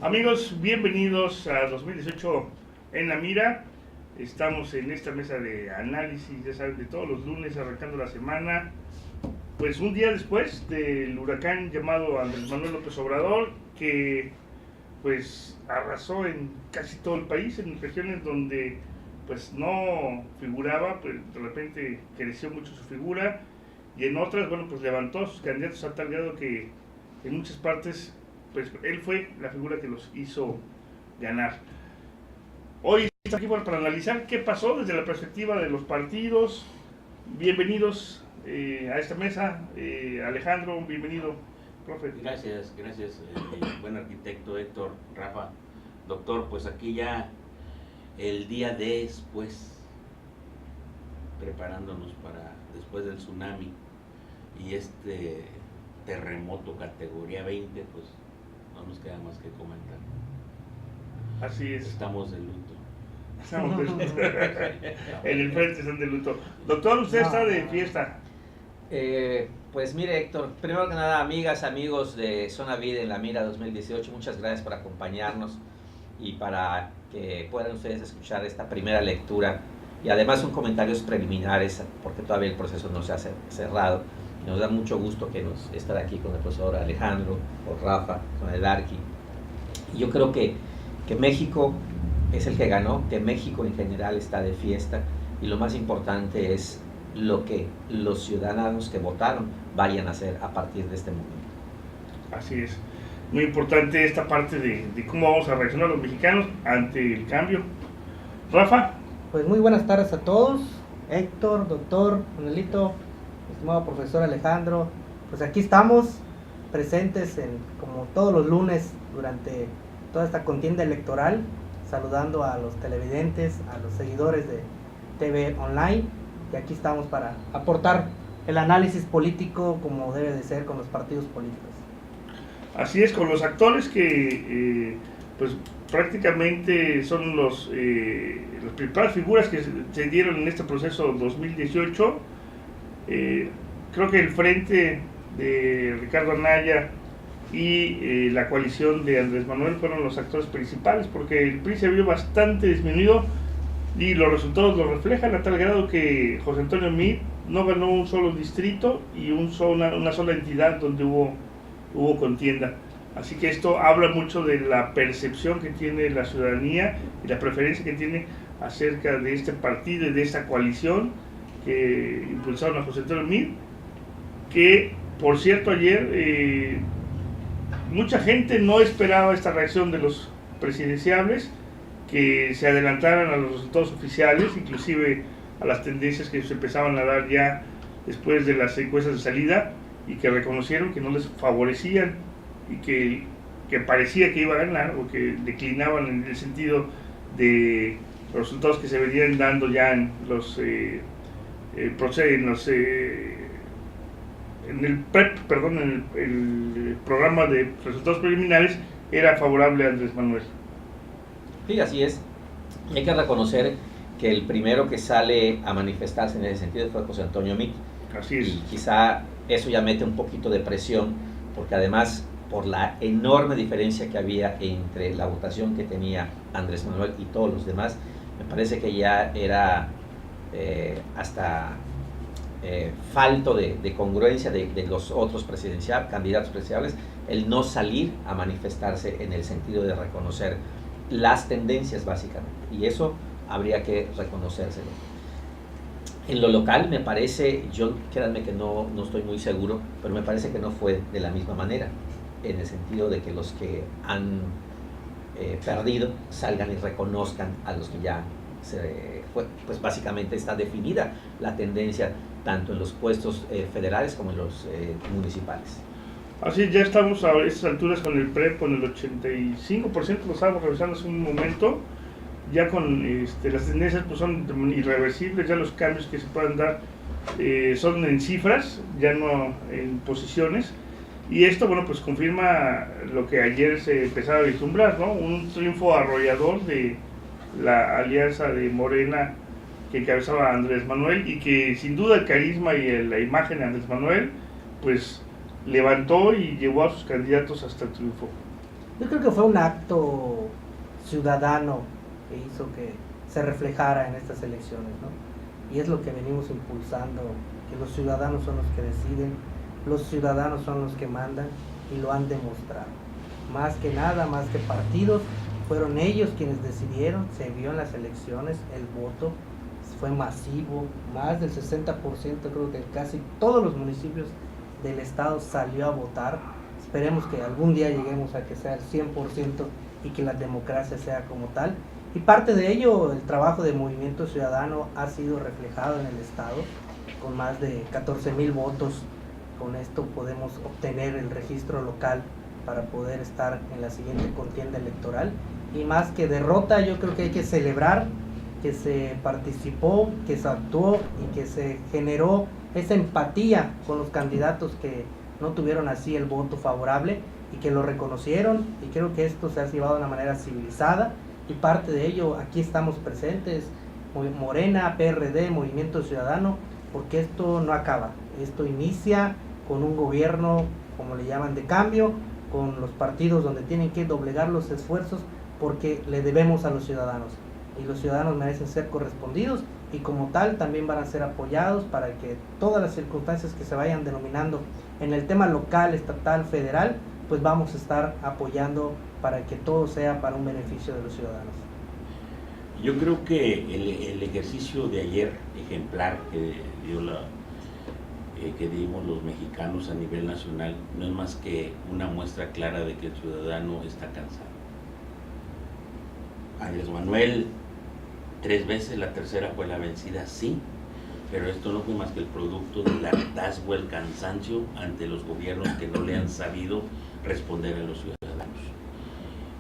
Amigos, bienvenidos a 2018 en la mira. Estamos en esta mesa de análisis, ya saben, de todos los lunes arrancando la semana. Pues un día después del huracán llamado Andrés Manuel López Obrador, que pues arrasó en casi todo el país, en regiones donde pues no figuraba, pues de repente creció mucho su figura, y en otras, bueno, pues levantó a sus candidatos a tal grado que en muchas partes pues él fue la figura que los hizo ganar. Hoy está aquí para analizar qué pasó desde la perspectiva de los partidos. Bienvenidos a esta mesa. Alejandro, bienvenido, profe. Gracias, buen arquitecto Héctor, Rafa, doctor. Pues aquí ya el día después, preparándonos para después del tsunami y este terremoto categoría 20, pues no nos queda más que comentar. Así es. Estamos de luto. Estamos de luto. En el frente están de luto. Doctor, usted está de fiesta. Pues mire, Héctor, primero que nada, amigas, amigos de Zona Vida en la Mira 2018, muchas gracias por acompañarnos y para que puedan ustedes escuchar esta primera lectura y además son comentarios preliminares porque todavía el proceso no se ha cerrado. Nos da mucho gusto que nos estar aquí con el profesor Alejandro, con Rafa, con el Arqui. Y yo creo que México es el que ganó, que México en general está de fiesta y lo más importante es lo que los ciudadanos que votaron vayan a hacer a partir de este momento. Así es. Muy importante esta parte de cómo vamos a reaccionar los mexicanos ante el cambio. Rafa. Pues muy buenas tardes a todos. Héctor, doctor, Manuelito, estimado profesor Alejandro. Pues aquí estamos presentes como todos los lunes durante toda esta contienda electoral, saludando a los televidentes, a los seguidores de TV Online. Y aquí estamos para aportar el análisis político como debe de ser con los partidos políticos. Así es, con los actores que pues prácticamente son las principales figuras que se dieron en este proceso 2018. Creo que el frente de Ricardo Anaya y la coalición de Andrés Manuel fueron los actores principales, porque el PRI se vio bastante disminuido y los resultados lo reflejan a tal grado que José Antonio Meade no ganó un solo distrito y una sola entidad donde hubo contienda. Así que esto habla mucho de la percepción que tiene la ciudadanía y la preferencia que tiene acerca de este partido y de esta coalición que impulsaron a José Antonio Meade, que por cierto ayer mucha gente no esperaba esta reacción de los presidenciables, que se adelantaran a los resultados oficiales, inclusive a las tendencias que se empezaban a dar ya después de las encuestas de salida, y que reconocieron que no les favorecían y que parecía que iba a ganar o que declinaban en el sentido de los resultados que se venían dando ya en el programa de resultados preliminares era favorable a Andrés Manuel. Sí, así es. Y hay que reconocer que el primero que sale a manifestarse en ese sentido fue José Antonio Meade. Así es. Y quizá eso ya mete un poquito de presión, porque además por la enorme diferencia que había entre la votación que tenía Andrés Manuel y todos los demás, me parece que ya era hasta falto de congruencia de los otros candidatos presidenciales el no salir a manifestarse en el sentido de reconocer las tendencias básicamente, y eso habría que reconocérselo. En lo local me parece, yo créanme que no estoy muy seguro, pero me parece que no fue de la misma manera, en el sentido de que los que han perdido salgan y reconozcan a los que ya pues básicamente está definida la tendencia tanto en los puestos federales como en los municipales. Así, ya estamos a estas alturas con el PREP con el 85%, lo estábamos revisando hace un momento, ya con las tendencias pues son irreversibles, ya los cambios que se puedan dar son en cifras, ya no en posiciones, y esto, bueno, pues confirma lo que ayer se empezaba a vislumbrar, ¿no? Un triunfo arrollador de la alianza de Morena, que encabezaba Andrés Manuel, y que sin duda el carisma y la imagen de Andrés Manuel pues levantó y llevó a sus candidatos hasta el triunfo. Yo creo que fue un acto ciudadano que hizo que se reflejara en estas elecciones, ¿no? Y es lo que venimos impulsando, que los ciudadanos son los que deciden, los ciudadanos son los que mandan y lo han demostrado. Más que nada, más que partidos, fueron ellos quienes decidieron, se vio en las elecciones, el voto fue masivo, más del 60%, creo que casi todos los municipios del estado salió a votar. Esperemos que algún día lleguemos a que sea el 100% y que la democracia sea como tal. Y parte de ello, el trabajo de Movimiento Ciudadano ha sido reflejado en el estado, con más de 14,000 votos. Con esto podemos obtener el registro local para poder estar en la siguiente contienda electoral. Y más que derrota, yo creo que hay que celebrar que se participó, que se actuó y que se generó esa empatía con los candidatos que no tuvieron así el voto favorable y que lo reconocieron, y creo que esto se ha llevado de una manera civilizada, y parte de ello aquí estamos presentes, Morena, PRD, Movimiento Ciudadano, porque esto no acaba, esto inicia con un gobierno, como le llaman, de cambio, con los partidos donde tienen que doblegar los esfuerzos porque le debemos a los ciudadanos, y los ciudadanos merecen ser correspondidos, y como tal también van a ser apoyados para que todas las circunstancias que se vayan denominando en el tema local, estatal, federal, pues vamos a estar apoyando para que todo sea para un beneficio de los ciudadanos. Yo creo que el ejercicio de ayer ejemplar que dimos los mexicanos a nivel nacional no es más que una muestra clara de que el ciudadano está cansado. Andrés Manuel 3 veces, la tercera fue la vencida, sí, pero esto no fue más que el producto del hartazgo, el cansancio ante los gobiernos que no le han sabido responder a los ciudadanos.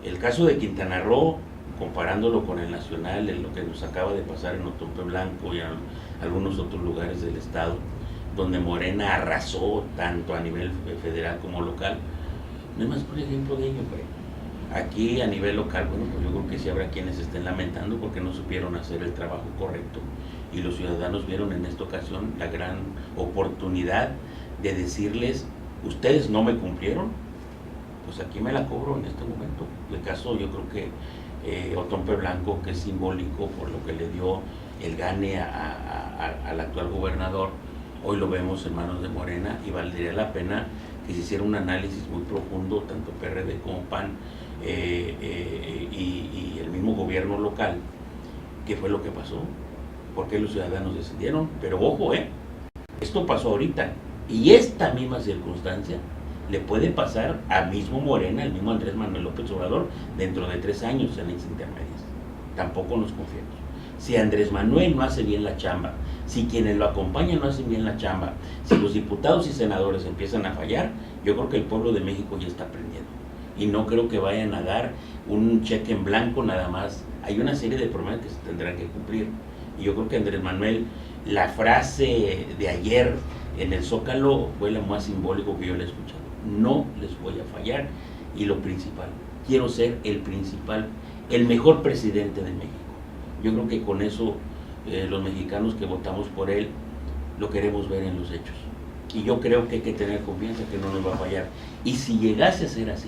El caso de Quintana Roo, comparándolo con el nacional, en lo que nos acaba de pasar en Otompe Blanco y en algunos otros lugares del estado, donde Morena arrasó tanto a nivel federal como local, no es más por ejemplo de ello, güey. Aquí a nivel local, bueno, pues yo creo que sí habrá quienes estén lamentando porque no supieron hacer el trabajo correcto, y los ciudadanos vieron en esta ocasión la gran oportunidad de decirles: ustedes no me cumplieron, pues aquí me la cobro en este momento. El caso, yo creo que Otompe Blanco, que es simbólico por lo que le dio el gane al actual gobernador, hoy lo vemos en manos de Morena, y valdría la pena que se hiciera un análisis muy profundo, tanto PRD como PAN, y el mismo gobierno local, qué fue lo que pasó, por qué los ciudadanos decidieron. Pero ojo, esto pasó ahorita, y esta misma circunstancia le puede pasar a mismo Morena, el mismo Andrés Manuel López Obrador, dentro de 3 años en las intermedias. Tampoco nos confiemos. Si Andrés Manuel no hace bien la chamba, si quienes lo acompañan no hacen bien la chamba, si los diputados y senadores empiezan a fallar, yo creo que el pueblo de México ya está aprendiendo. Y no creo que vayan a dar un cheque en blanco nada más. Hay una serie de promesas que se tendrán que cumplir. Y yo creo que Andrés Manuel, la frase de ayer en el Zócalo fue la más simbólica que yo le he escuchado. No les voy a fallar, y lo principal, quiero ser el principal, el mejor presidente de México. Yo creo que con eso los mexicanos que votamos por él lo queremos ver en los hechos, y yo creo que hay que tener confianza que no nos va a fallar. Y si llegase a ser así,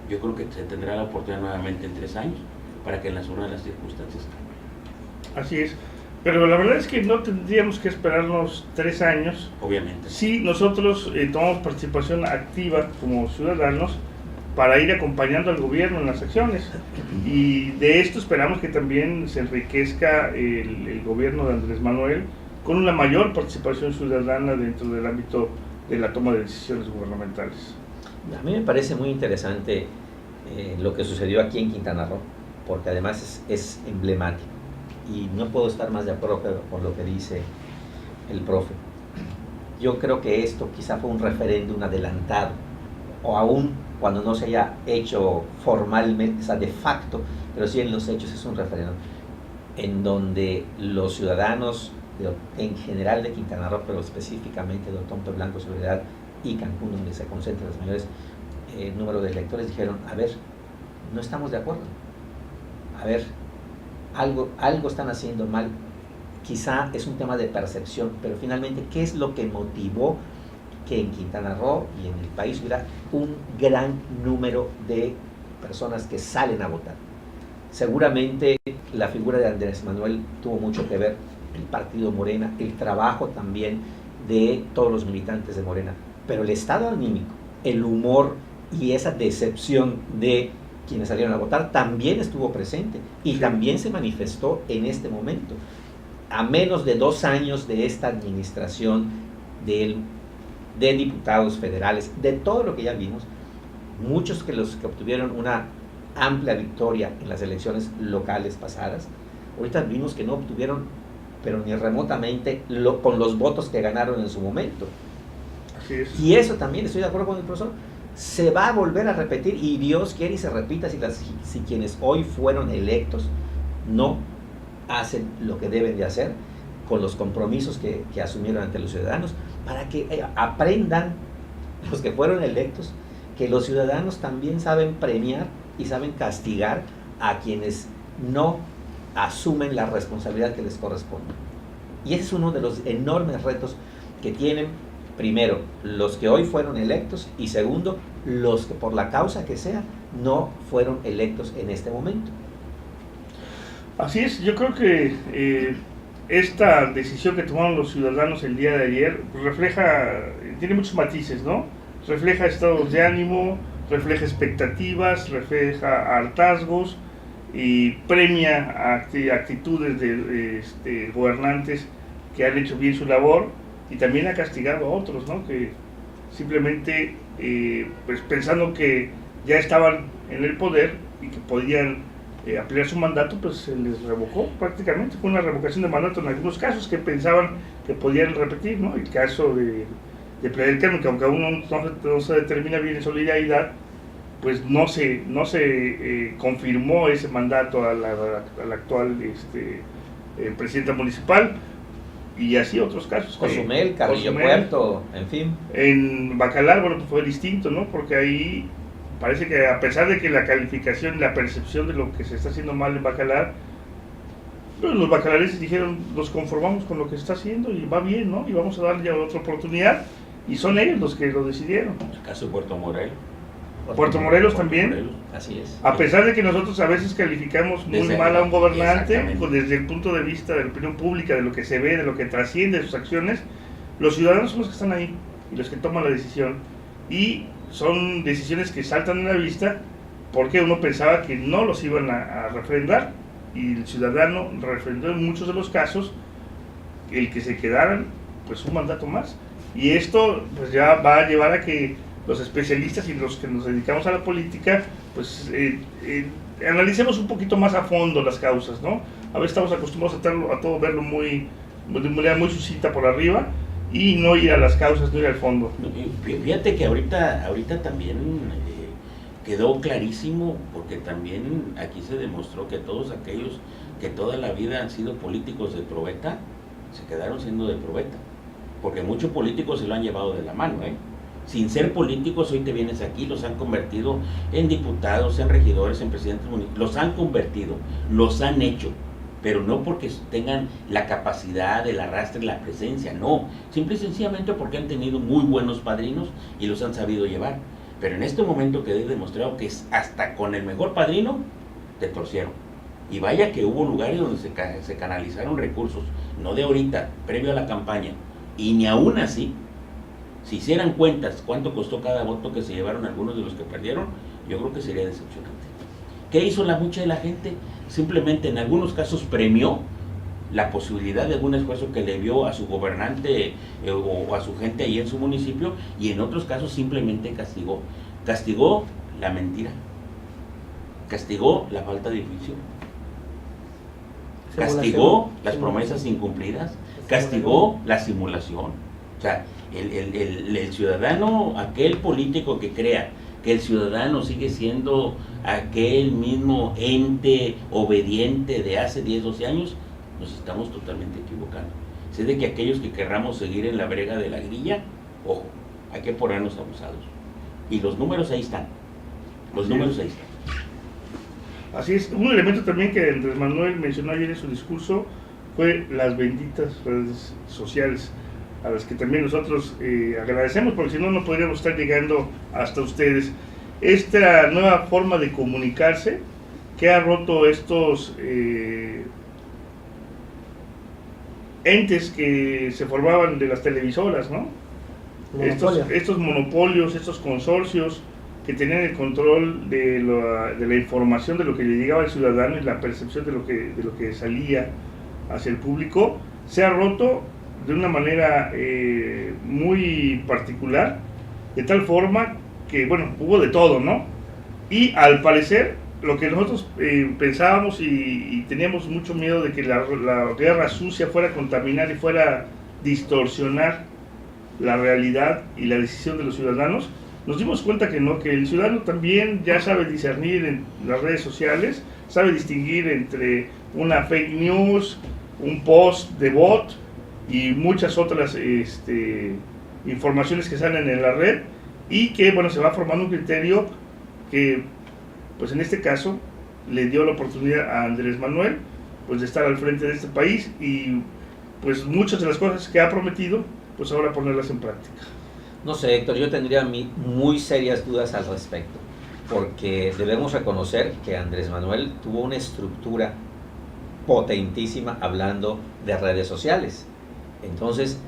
yo creo que se tendrá la oportunidad nuevamente en 3 años para que en las urnas las circunstancias cambien. Así es, pero la verdad es que no tendríamos que esperarnos 3 años. Obviamente. Sí, nosotros tomamos participación activa como ciudadanos para ir acompañando al gobierno en las acciones, y de esto esperamos que también se enriquezca el gobierno de Andrés Manuel con una mayor participación ciudadana dentro del ámbito de la toma de decisiones gubernamentales. A mí me parece muy interesante lo que sucedió aquí en Quintana Roo, porque además es emblemático, y no puedo estar más de acuerdo con lo que dice el profe. Yo creo que esto quizá fue un referéndum adelantado, o aún cuando no se haya hecho formalmente, o sea, de facto, pero sí en los hechos es un referéndum, en donde los ciudadanos en general de Quintana Roo, pero específicamente de Otompe Blanco, Soledad y Cancún, donde se concentran los mayores número de electores, dijeron: a ver, no estamos de acuerdo, a ver, algo están haciendo mal, quizá es un tema de percepción, pero finalmente, ¿qué es lo que motivó que en Quintana Roo y en el país hubiera un gran número de personas que salen a votar? Seguramente la figura de Andrés Manuel tuvo mucho que ver, el partido Morena, el trabajo también de todos los militantes de Morena, pero el estado anímico, el humor y esa decepción de quienes salieron a votar también estuvo presente y también se manifestó en este momento. A menos de 2 años de esta administración de diputados federales, de todo lo que ya vimos, muchos que los que obtuvieron una amplia victoria en las elecciones locales pasadas, ahorita vimos que no obtuvieron, pero ni remotamente, con los votos que ganaron en su momento. Así es. Y eso también, estoy de acuerdo con el profesor, se va a volver a repetir, y Dios quiere y se repita si quienes hoy fueron electos no hacen lo que deben de hacer con los compromisos que asumieron ante los ciudadanos, para que aprendan los que fueron electos que los ciudadanos también saben premiar y saben castigar a quienes no asumen la responsabilidad que les corresponde. Y ese es uno de los enormes retos que tienen, primero, los que hoy fueron electos, y segundo, los que por la causa que sea no fueron electos en este momento. Así es, yo creo que esta decisión que tomaron los ciudadanos el día de ayer refleja, tiene muchos matices, ¿no? Refleja estados de ánimo, refleja expectativas, refleja hartazgos y premia actitudes de gobernantes que han hecho bien su labor, y también ha castigado a otros, ¿no? Que simplemente pues pensando que ya estaban en el poder y que podían ampliar su mandato, pues se les revocó prácticamente. Fue una revocación de mandato en algunos casos que pensaban que podían repetir, ¿no? El caso de Playa del Carmen, que aunque aún no se determina bien en solidaridad, pues no se confirmó ese mandato a la actual presidenta municipal, y así otros casos. Cozumel, Carrillo Puerto, en fin. En Bacalar, bueno, pues fue distinto, ¿no? Porque ahí parece que, a pesar de que la calificación, la percepción de lo que se está haciendo mal en Bacalar, pues los bacalarenses dijeron, nos conformamos con lo que se está haciendo y va bien, ¿no? Y vamos a darle ya otra oportunidad, y son ellos los que lo decidieron. El caso de Puerto Morelos. Puerto Morelos también. Morelos. Así es. A pesar de que nosotros a veces calificamos muy mal a un gobernante, pues desde el punto de vista de la opinión pública, de lo que se ve, de lo que trasciende de sus acciones, los ciudadanos son los que están ahí y los que toman la decisión. Y son decisiones que saltan a la vista porque uno pensaba que no los iban a refrendar, y el ciudadano refrendó en muchos de los casos el que se quedaran pues un mandato más. Y esto pues ya va a llevar a que los especialistas y los que nos dedicamos a la política pues analicemos un poquito más a fondo las causas, ¿no? A veces estamos acostumbrados a todo verlo de manera muy sucinta por arriba, y no ir a las causas, no ir al fondo. Fíjate que ahorita también quedó clarísimo, porque también aquí se demostró que todos aquellos que toda la vida han sido políticos de probeta, se quedaron siendo de probeta, porque muchos políticos se lo han llevado de la mano, Sin ser políticos, hoy te vienes aquí, los han convertido en diputados, en regidores, en presidentes municipales, los han convertido, los han hecho, pero no porque tengan la capacidad, el arrastre, la presencia, no, simple y sencillamente porque han tenido muy buenos padrinos y los han sabido llevar. Pero en este momento quedé demostrado que hasta con el mejor padrino te torcieron. Y vaya que hubo lugares donde se canalizaron recursos, no de ahorita, previo a la campaña, y ni aún así, si hicieran cuentas cuánto costó cada voto que se llevaron algunos de los que perdieron, yo creo que sería decepcionante. ¿Qué hizo mucha de la gente? Simplemente en algunos casos premió la posibilidad de algún esfuerzo que le vio a su gobernante o a su gente ahí en su municipio, y en otros casos simplemente castigó la mentira, castigó la falta de juicio, castigó las promesas incumplidas, castigó la simulación. O sea, el ciudadano, aquel político que crea que el ciudadano sigue siendo aquel mismo ente obediente de hace 10, 12 años, nos estamos totalmente equivocando. Sé de que aquellos que querramos seguir en la brega de la grilla, ojo, hay que ponernos abusados. Y los números ahí están. Los números ahí están. Así es. Un elemento también que Andrés Manuel mencionó ayer en su discurso fue las benditas redes sociales, a las que también nosotros agradecemos, porque si no, no podríamos estar llegando hasta ustedes. Esta nueva forma de comunicarse que ha roto estos entes que se formaban de las televisoras, ¿no? Estos monopolios, estos consorcios que tenían el control de la información, de lo que le llegaba al ciudadano y la percepción de lo que salía hacia el público, se ha roto de una manera muy particular, de tal forma que, bueno, hubo de todo, ¿no? Y al parecer, lo que nosotros pensábamos y teníamos mucho miedo de que la guerra sucia fuera a contaminar y fuera a distorsionar la realidad y la decisión de los ciudadanos, nos dimos cuenta que no, que el ciudadano también ya sabe discernir en las redes sociales, sabe distinguir entre una fake news, un post de bot y muchas otras informaciones que salen en la red, y que, bueno, se va formando un criterio que, pues en este caso, le dio la oportunidad a Andrés Manuel, pues de estar al frente de este país y pues muchas de las cosas que ha prometido, pues ahora ponerlas en práctica. No sé, Héctor, yo tendría muy serias dudas al respecto, porque debemos reconocer que Andrés Manuel tuvo una estructura potentísima hablando de redes sociales. Entonces,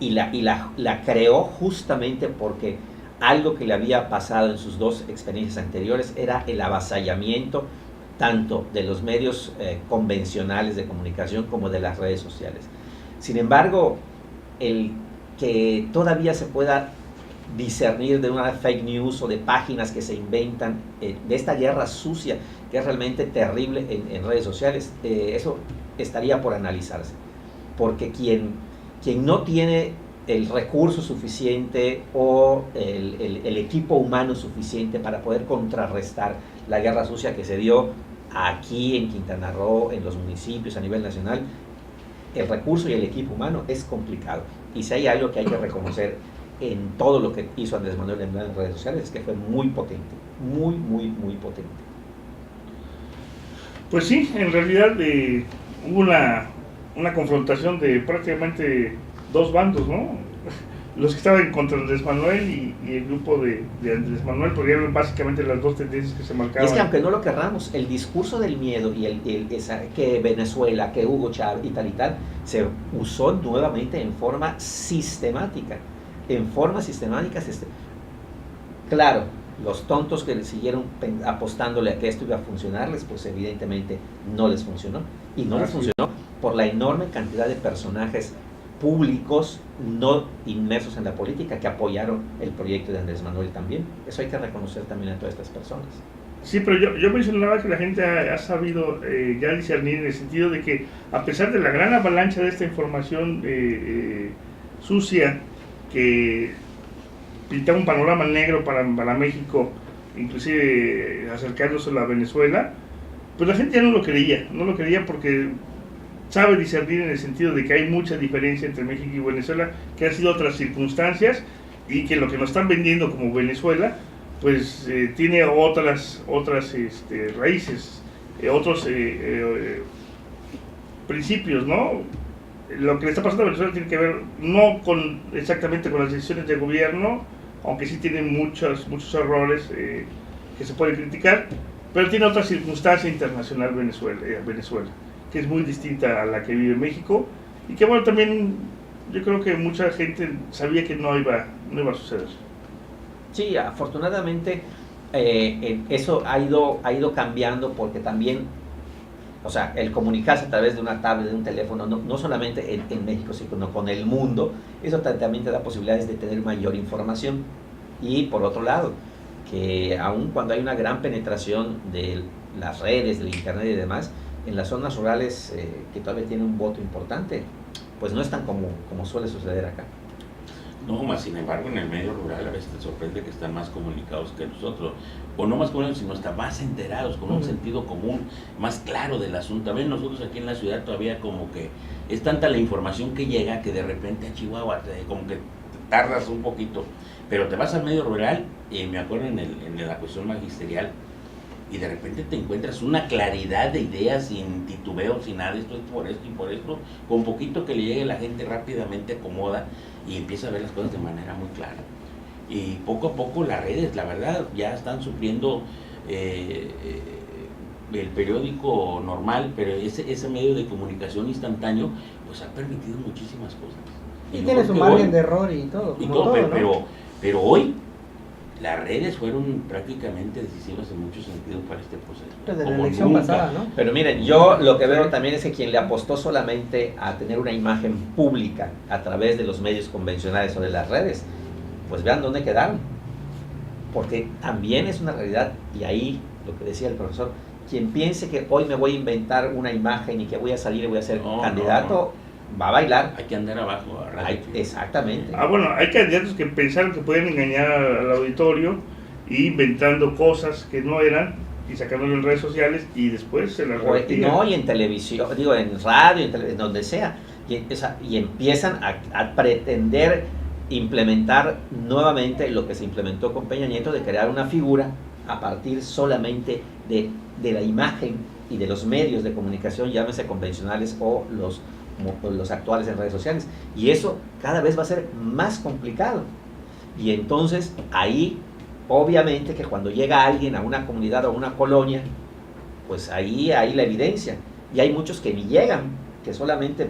la creó justamente porque algo que le había pasado en sus dos experiencias anteriores era el avasallamiento tanto de los medios convencionales de comunicación como de las redes sociales. Sin embargo, el que todavía se pueda discernir de una fake news o de páginas que se inventan, de esta guerra sucia que es realmente terrible en redes sociales, eso estaría por analizarse, porque quien no tiene el recurso suficiente o el equipo humano suficiente para poder contrarrestar la guerra sucia que se dio aquí en Quintana Roo, en los municipios a nivel nacional, el recurso y el equipo humano es complicado. Y si hay algo que hay que reconocer en todo lo que hizo Andrés Manuel en las redes sociales, es que fue muy potente, muy potente. Pues sí, en realidad hubo una confrontación de prácticamente dos bandos, ¿no? Los que estaban contra Andrés Manuel y el grupo de Andrés Manuel, porque eran básicamente las dos tendencias que se marcaban. Y es que aunque no lo querramos, el discurso del miedo y que Venezuela, que Hugo Chávez y tal, se usó nuevamente en forma sistemática. Claro, los tontos que siguieron apostándole a que esto iba a funcionarles, pues evidentemente no les funcionó. Y no les funcionó por la enorme cantidad de personajes públicos no inmersos en la política que apoyaron el proyecto de Andrés Manuel también. Eso hay que reconocer también a todas estas personas. Sí, pero yo mencionaba que la gente ha sabido ya discernir, en el sentido de que a pesar de la gran avalancha de esta información sucia que pintaba un panorama negro para México, inclusive acercándose a la Venezuela, pues la gente ya no lo creía porque sabe discernir, en el sentido de que hay mucha diferencia entre México y Venezuela, que han sido otras circunstancias, y que lo que nos están vendiendo como Venezuela pues tiene otras raíces, otros principios, ¿no? Lo que le está pasando a Venezuela tiene que ver no exactamente con las decisiones de gobierno, aunque sí tiene muchos errores que se pueden criticar, pero tiene otra circunstancia internacional Venezuela, que es muy distinta a la que vive México, y que, bueno, también yo creo que mucha gente sabía que no iba a suceder. Sí, afortunadamente eso ha ido cambiando, porque también, o sea, el comunicarse a través de una tablet, de un teléfono, no solamente en México, sino con el mundo, eso también te da posibilidades de tener mayor información. Y por otro lado, que aun cuando hay una gran penetración de las redes, del internet y demás, en las zonas rurales que todavía tienen un voto importante, pues no es tan como suele suceder acá. No, más sin embargo, en el medio rural a veces te sorprende que están más comunicados que nosotros, o no más comunicados, sino hasta más enterados, con un sentido común más claro del asunto. A ver, nosotros aquí en la ciudad todavía como que es tanta la información que llega que de repente a Chihuahua como que tardas un poquito, pero te vas al medio rural, y me acuerdo en la cuestión magisterial, y de repente te encuentras una claridad de ideas sin titubeo, sin nada, esto es por esto y por esto, con poquito que le llegue la gente rápidamente acomoda y empieza a ver las cosas de manera muy clara. Y poco a poco las redes, la verdad, ya están supliendo el periódico normal, pero ese medio de comunicación instantáneo pues ha permitido muchísimas cosas. Y tiene su margen de error y todo, y como todo, todo, ¿no? pero hoy las redes fueron prácticamente decisivas en muchos sentidos para este proceso. Desde la como elección nunca. pasada, ¿no? Pero miren, yo lo que veo también es que quien le apostó solamente a tener una imagen pública a través de los medios convencionales o de las redes, pues vean dónde quedaron. Porque también es una realidad, y ahí lo que decía el profesor, quien piense que hoy me voy a inventar una imagen y que voy a salir y voy a ser candidato, va a bailar. Hay que andar abajo. Exactamente. Bueno, hay candidatos que pensaron que pueden engañar al auditorio inventando cosas que no eran y sacándolo en redes sociales y después se las revertían. No, y en televisión, digo, en radio, en donde sea, y empiezan a pretender implementar nuevamente lo que se implementó con Peña Nieto, de crear una figura a partir solamente de la imagen y de los medios de comunicación, llámese convencionales o los actuales en redes sociales, y eso cada vez va a ser más complicado. Y entonces ahí obviamente que cuando llega alguien a una comunidad o a una colonia, pues ahí hay la evidencia, y hay muchos que ni llegan, que solamente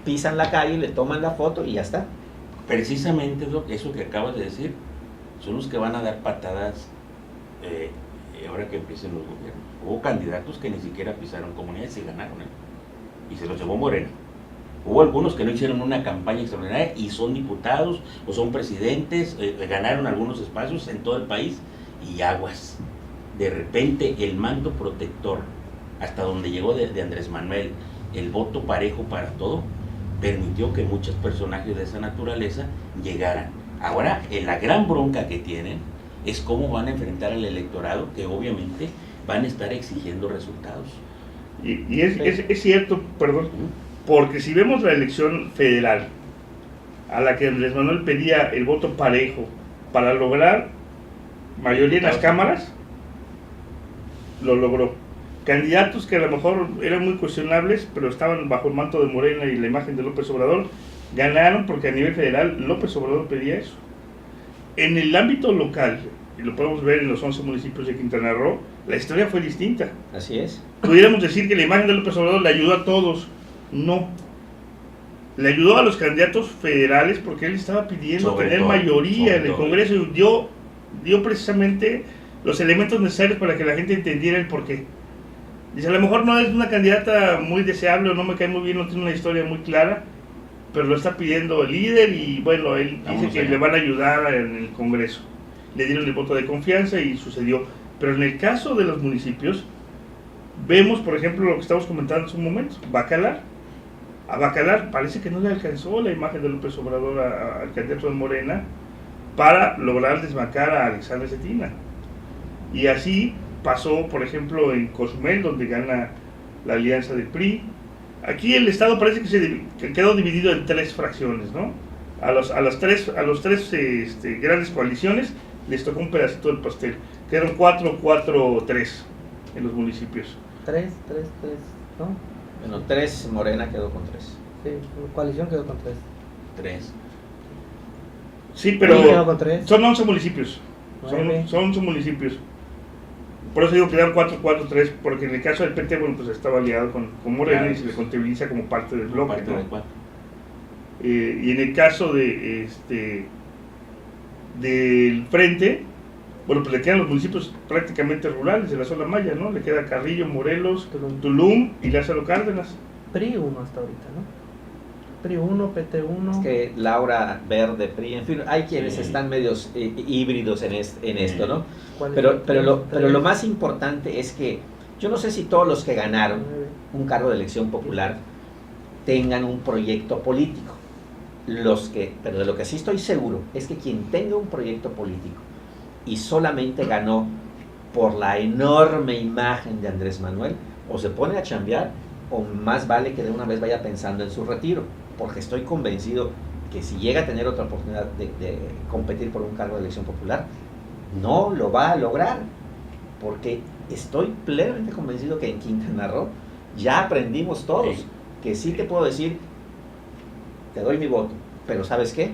pisan la calle, le toman la foto y ya está. Precisamente eso que acabas de decir son los que van a dar patadas ahora que empiecen los gobiernos. Hubo candidatos que ni siquiera pisaron comunidades y ganaron, y se los llevó Morena. Hubo algunos que no hicieron una campaña extraordinaria y son diputados o son presidentes, ganaron algunos espacios en todo el país, y aguas. De repente el manto protector, hasta donde llegó de Andrés Manuel, el voto parejo para todo, permitió que muchos personajes de esa naturaleza llegaran. Ahora, la gran bronca que tienen es cómo van a enfrentar al electorado, que obviamente van a estar exigiendo resultados. Y es cierto, perdón, porque si vemos la elección federal, a la que Andrés Manuel pedía el voto parejo para lograr mayoría en las cámaras, lo logró. Candidatos que a lo mejor eran muy cuestionables, pero estaban bajo el manto de Morena y la imagen de López Obrador, ganaron porque a nivel federal López Obrador pedía eso. En el ámbito local, y lo podemos ver en los 11 municipios de Quintana Roo, la historia fue distinta. Así es. Pudiéramos decir que la imagen de López Obrador le ayudó a todos. No. Le ayudó a los candidatos federales porque él estaba pidiendo tener mayoría en el Congreso, y dio precisamente los elementos necesarios para que la gente entendiera el porqué. Dice, a lo mejor no es una candidata muy deseable o no me cae muy bien, no tiene una historia muy clara, pero lo está pidiendo el líder y bueno, él dice que le van a ayudar en el Congreso. Le dieron el voto de confianza y sucedió. Pero en el caso de los municipios, vemos, por ejemplo, lo que estamos comentando hace un momento, Bacalar. A Bacalar parece que no le alcanzó la imagen de López Obrador al candidato de Morena para lograr desbancar a Alexandra Cetina. Y así pasó, por ejemplo, en Cozumel, donde gana la alianza del PRI. Aquí el Estado parece que quedó dividido en 3 fracciones, ¿no? A los tres grandes coaliciones les tocó un pedacito del pastel. Quedaron 4-4-3 en los municipios. 3, ¿no? Bueno, 3, Morena quedó con 3. Sí, la coalición quedó con 3. 3. Sí, pero quedó con 3. son 11 municipios. 9. Son 11 municipios. Por eso digo que quedaron 4-4-3, porque en el caso del PT, bueno, pues estaba aliado con Morena, claro, y se le contabiliza como parte del bloque, parte, ¿no? Y en el caso del Frente, bueno, pues le quedan los municipios prácticamente rurales de la zona maya, ¿no? Le queda Carrillo, Morelos, Tulum y Lázaro Cárdenas. PRI 1 hasta ahorita, ¿no? PRI 1, PT 1. Es que Laura Verde, PRI, en fin, hay quienes están medios híbridos en esto, ¿no? Pero lo más importante es que yo no sé si todos los que ganaron un cargo de elección popular tengan un proyecto político. Pero de lo que sí estoy seguro es que quien tenga un proyecto político y solamente ganó por la enorme imagen de Andrés Manuel, o se pone a chambear, o más vale que de una vez vaya pensando en su retiro, porque estoy convencido que si llega a tener otra oportunidad de competir por un cargo de elección popular, no lo va a lograr, porque estoy plenamente convencido que en Quintana Roo ya aprendimos todos, Sí. que sí te puedo decir, te doy mi voto, pero ¿sabes qué?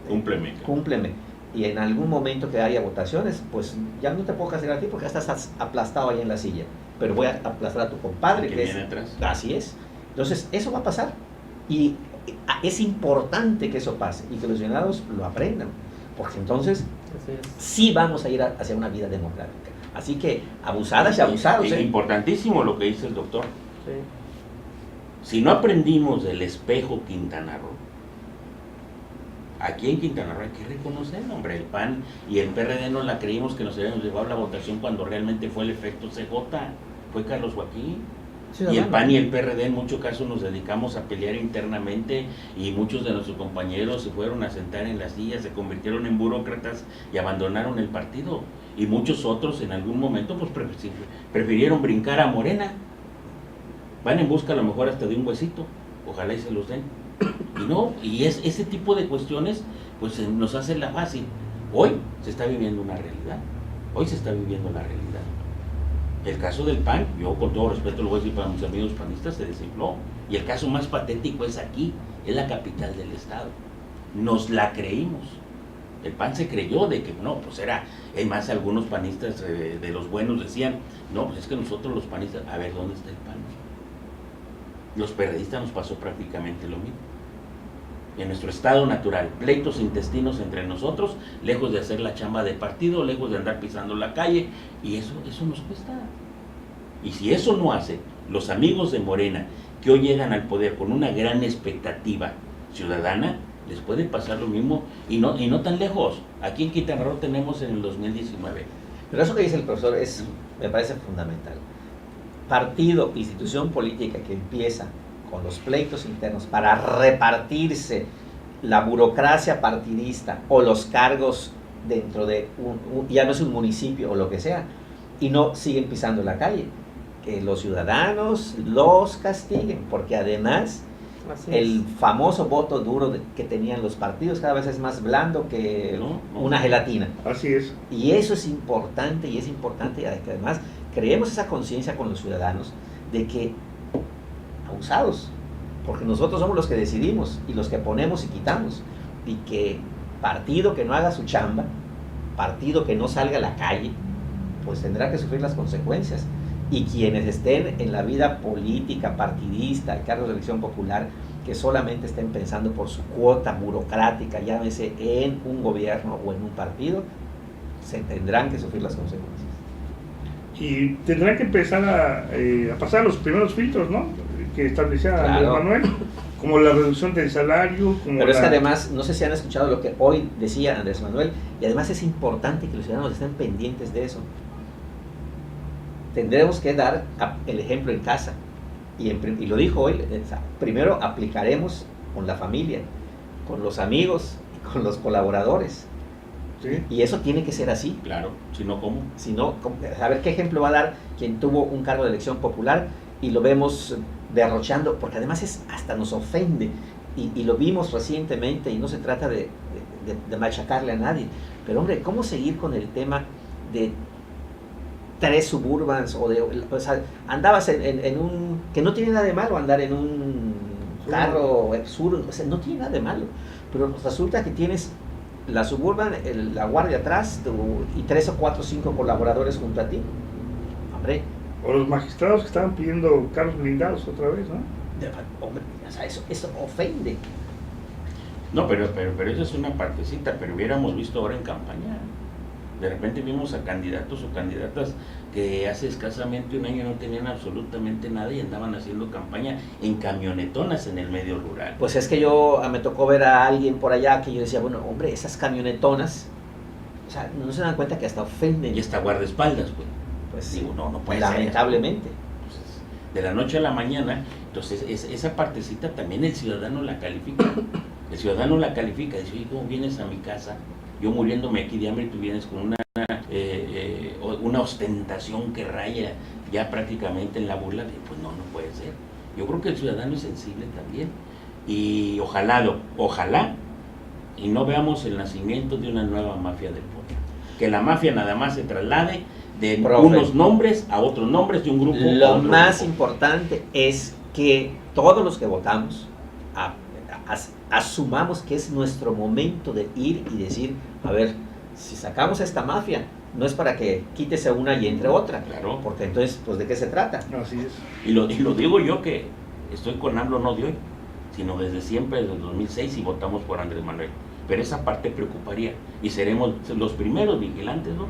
Cúmpleme. Cúmpleme. Y en algún momento que haya votaciones, pues ya no te puedo castigar a ti porque ya estás aplastado ahí en la silla, pero voy a aplastar a tu compadre, Que que viene es... atrás. Así es. Entonces, eso va a pasar. Y es importante que eso pase y que los ciudadanos lo aprendan, porque entonces Así es. sí vamos a ir hacia una vida democrática. Así que abusadas y abusados. Es importantísimo lo que dice el doctor. Sí. Si no aprendimos del espejo Quintana Roo, aquí en Quintana Roo hay que reconocer, hombre, el PAN y el PRD no la creímos que nos habíamos llevado la votación cuando realmente fue el efecto CJ, fue Carlos Joaquín. Y el Ciudadano. PAN y el PRD en muchos casos nos dedicamos a pelear internamente y muchos de nuestros compañeros se fueron a sentar en las sillas, se convirtieron en burócratas y abandonaron el partido. Y muchos otros en algún momento pues prefirieron brincar a Morena. Van en busca a lo mejor hasta de un huesito, ojalá y se los den. Y no, y ese tipo de cuestiones pues nos hacen la fácil. Hoy se está viviendo una realidad, hoy se está viviendo la realidad. El caso del PAN, yo con todo respeto lo voy a decir para mis amigos panistas, se desinfló. Y el caso más patético es aquí, es la capital del estado. Nos la creímos. El PAN se creyó de que no, pues era, es más, algunos panistas de los buenos decían, no, pues es que nosotros los panistas, a ver, ¿dónde está el PAN? Los periodistas nos pasó prácticamente lo mismo. En nuestro estado natural, pleitos intestinos entre nosotros, lejos de hacer la chamba de partido, lejos de andar pisando la calle, y eso nos cuesta. Y si eso no hace los amigos de Morena, que hoy llegan al poder con una gran expectativa ciudadana, les puede pasar lo mismo, y no tan lejos. Aquí en Quintana Roo tenemos en el 2019. Pero eso que dice el profesor me parece fundamental. Partido, institución política que empieza con los pleitos internos para repartirse la burocracia partidista o los cargos dentro de ya no es un municipio o lo que sea, y no siguen pisando la calle, que los ciudadanos los castiguen, porque además Así el es. famoso voto duro que tenían los partidos cada vez es más blando que No. una gelatina. Así es. Y eso es importante, y es importante que además creemos esa conciencia con los ciudadanos de que abusados, porque nosotros somos los que decidimos y los que ponemos y quitamos, y que partido que no haga su chamba, partido que no salga a la calle, pues tendrá que sufrir las consecuencias. Y quienes estén en la vida política, partidista, cargos de elección popular, que solamente estén pensando por su cuota burocrática, llámese en un gobierno o en un partido, se tendrán que sufrir las consecuencias. Y tendrán que empezar a pasar los primeros filtros, ¿no? Que establecía Andrés Claro. Manuel, como la reducción del salario, como Pero es que la- además, no sé si han escuchado lo que hoy decía Andrés Manuel, y además es importante que los ciudadanos estén pendientes de eso. Tendremos que dar el ejemplo en casa, y lo dijo hoy, primero aplicaremos con la familia, con los amigos, con los colaboradores, ¿sí? y eso tiene que ser así. Claro, si no, ¿cómo? Si no, a ver qué ejemplo va a dar quien tuvo un cargo de elección popular y lo vemos derrochando, porque además hasta nos ofende, y lo vimos recientemente, y no se trata de machacarle a nadie, pero hombre, ¿cómo seguir con el tema de 3 Suburbans, o sea, andabas en un, que no tiene nada de malo andar en un carro sur, o sea, no tiene nada de malo, pero resulta que tienes la Suburban, la guardia atrás, y 3 o 4 o 5 colaboradores junto a ti. Hombre, O los magistrados que estaban pidiendo carros blindados otra vez, ¿no? hombre, o sea, eso ofende. No, pero eso es una partecita, pero hubiéramos visto ahora en campaña. De repente vimos a candidatos o candidatas que hace escasamente un año no tenían absolutamente nada y andaban haciendo campaña en camionetonas en el medio rural. Pues es que me tocó ver a alguien por allá que yo decía, bueno, hombre, esas camionetonas, o sea, no se dan cuenta que hasta ofenden. Y hasta guardaespaldas, Pues digo, no puede ser. lamentablemente. Entonces, de la noche a la mañana, entonces esa partecita también el ciudadano la califica. El ciudadano la califica, dice, oye, ¿cómo vienes a mi casa? Yo muriéndome aquí de hambre y tú vienes con una ostentación que raya ya prácticamente en la burla. Pues no puede ser. Yo creo que el ciudadano es sensible también. Y ojalá, y no veamos el nacimiento de una nueva mafia del poder. Que la mafia nada más se traslade de Profe, unos nombres a otros nombres de un grupo a lo otro más grupo. importante es que todos los que votamos asumamos que es nuestro momento de ir y decir, a ver, si sacamos a esta mafia, no es para que quítese una y entre otra, Claro. porque entonces, pues, ¿de qué se trata? Así es. Y lo digo yo, que estoy con AMLO no de hoy, sino desde siempre, desde el 2006, y votamos por Andrés Manuel. Pero esa parte preocuparía, y seremos los primeros vigilantes, ¿no?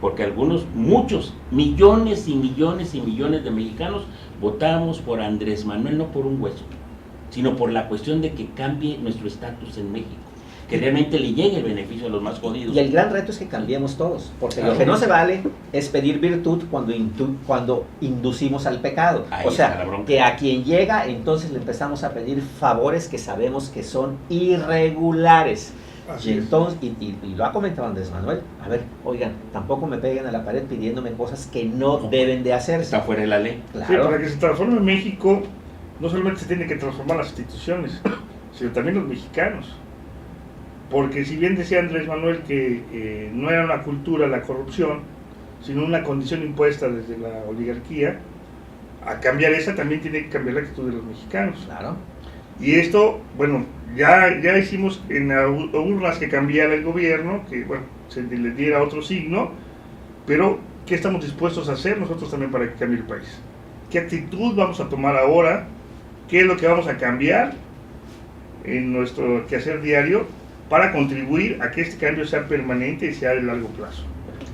Porque algunos, muchos, millones y millones y millones de mexicanos votamos por Andrés Manuel, no por un hueso, sino por la cuestión de que cambie nuestro estatus en México, que realmente le llegue el beneficio a los más jodidos. Y el gran reto es que cambiemos todos, porque Claro. lo que no se vale es pedir virtud cuando inducimos al pecado. Ahí O está sea, la bronca. que a quien llega, entonces le empezamos a pedir favores que sabemos que son irregulares. Así Y es. entonces, y lo ha comentado Andrés Manuel, a ver, oigan, tampoco me peguen a la pared pidiéndome cosas que no deben de hacerse. Está fuera de la ley. Sí, Claro. para que se transforme México, no solamente se tienen que transformar las instituciones, sino también los mexicanos. Porque si bien decía Andrés Manuel que no era una cultura la corrupción, sino una condición impuesta desde la oligarquía, a cambiar esa también tiene que cambiar la actitud de los mexicanos. Claro. Y esto, bueno, ya hicimos en las urnas que cambiara el gobierno, que bueno, se le diera otro signo, pero ¿qué estamos dispuestos a hacer nosotros también para que cambie el país? ¿Qué actitud vamos a tomar ahora? ¿Qué es lo que vamos a cambiar en nuestro quehacer diario para contribuir a que este cambio sea permanente y sea de largo plazo?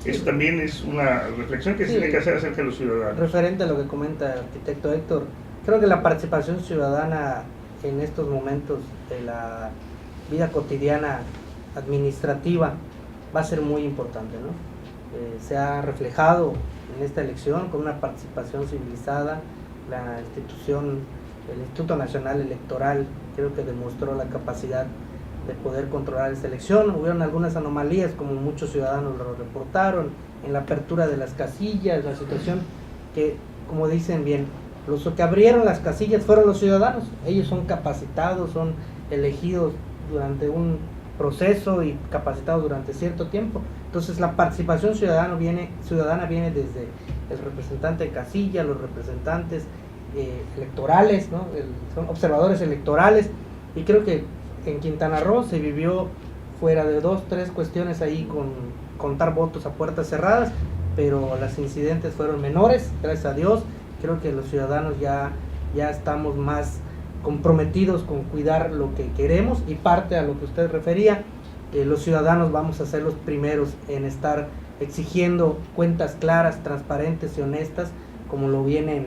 Eso también es una reflexión que se Sí. tiene que hacer acerca de los ciudadanos. Referente a lo que comenta el arquitecto Héctor, creo que la participación ciudadana en estos momentos de la vida cotidiana administrativa va a ser muy importante, ¿no? Se ha reflejado en esta elección con una participación civilizada. La institución, el Instituto Nacional Electoral, creo que demostró la capacidad de poder controlar esta elección. Hubieron algunas anomalías, como muchos ciudadanos lo reportaron, en la apertura de las casillas, la situación que, como dicen bien, los que abrieron las casillas fueron los ciudadanos. Ellos son capacitados, son elegidos durante un proceso y capacitados durante cierto tiempo. Entonces la participación ciudadana viene desde el representante de casilla, los representantes electorales, ¿no? Son observadores electorales, y creo que en Quintana Roo se vivió, fuera de 2-3 cuestiones ahí con contar votos a puertas cerradas, pero los incidentes fueron menores, gracias a Dios. Creo que los ciudadanos ya estamos más comprometidos con cuidar lo que queremos, y parte a lo que usted refería, los ciudadanos vamos a ser los primeros en estar exigiendo cuentas claras, transparentes y honestas, como lo vienen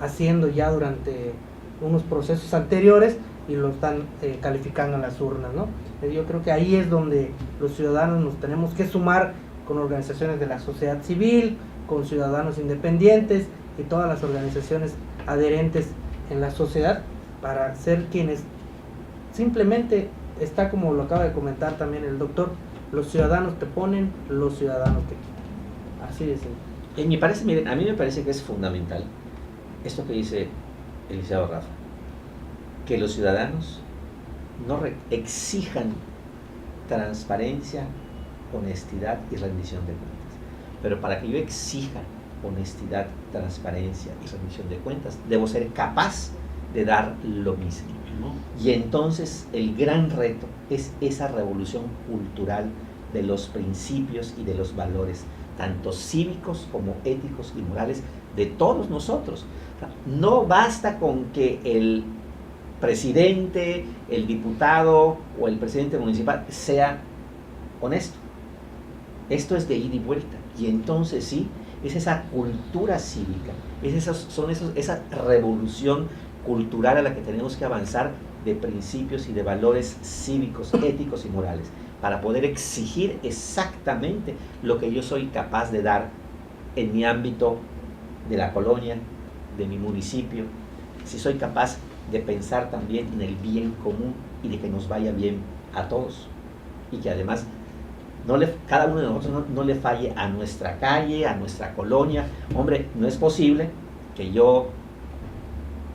haciendo ya durante unos procesos anteriores, y lo están calificando en las urnas, ¿no? Yo creo que ahí es donde los ciudadanos nos tenemos que sumar con organizaciones de la sociedad civil, con ciudadanos independientes y todas las organizaciones adherentes en la sociedad, para ser quienes simplemente, está como lo acaba de comentar también el doctor, los ciudadanos te ponen, los ciudadanos te quitan. Así de simple. Miren, a mí me parece que es fundamental esto que dice el licenciado Rafa, que los ciudadanos no exijan transparencia, honestidad y rendición de cuentas. Pero para que yo exija honestidad, transparencia y rendición de cuentas, debo ser capaz de dar lo mismo. Y entonces el gran reto es esa revolución cultural de los principios y de los valores, tanto cívicos como éticos y morales, de todos nosotros. No basta con que el presidente, el diputado o el presidente municipal sea honesto. Esto es de ida y vuelta. Y entonces sí, es esa cultura cívica, esa revolución cultural a la que tenemos que avanzar, de principios y de valores cívicos, éticos y morales, para poder exigir exactamente lo que yo soy capaz de dar en mi ámbito de la colonia, de mi municipio, si soy capaz de pensar también en el bien común y de que nos vaya bien a todos, y que además cada uno de nosotros no le falle a nuestra calle, a nuestra colonia. Hombre, no es posible que yo